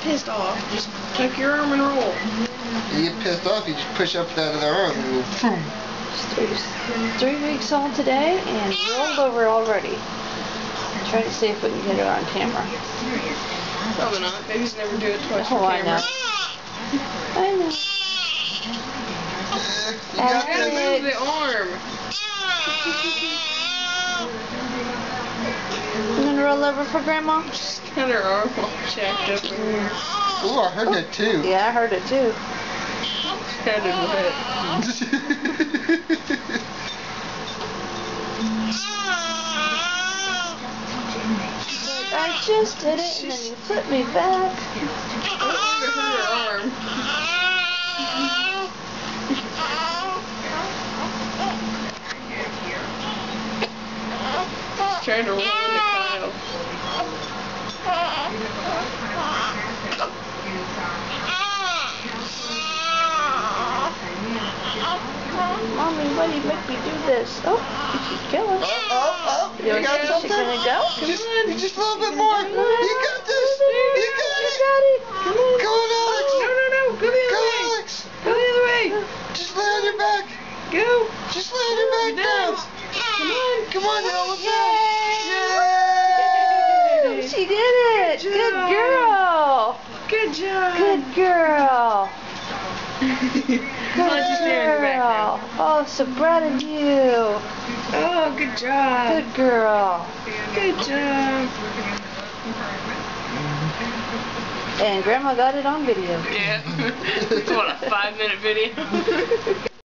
pissed off, just tuck your arm and roll. You get pissed off, you just push up that other arm and go boom. 3 weeks old today and rolled over already. Try to see if we can get it on camera. Probably not. Babies never do it twice for I camera. know. I know. You got gotta move the arm. You gonna roll over for Grandma? She's got her arm all jacked up. Ooh, I heard that too. Yeah, I heard it too. Sounded wet. I just did it and then you put me back. I don't want to hurt her arm. She's trying to roll into Kyle. Mommy, why do you make me do this? Oh, she's killing. You got Is she something? gonna go? Just a little bit more. You got this. You got it. Come on. Go on, Alex. No. Go the other Go, way. Alex. Go the other way. Just lay on your back. Go. Just lay on your back down. Come on, now. Look Yay! She did it. Good girl. Good job. Good girl. Come on, just lay on your back now. Oh, so proud of you. Oh, good job. Good girl. Good job. And Grandma got it on video. Yeah. It's what, a 5-minute video?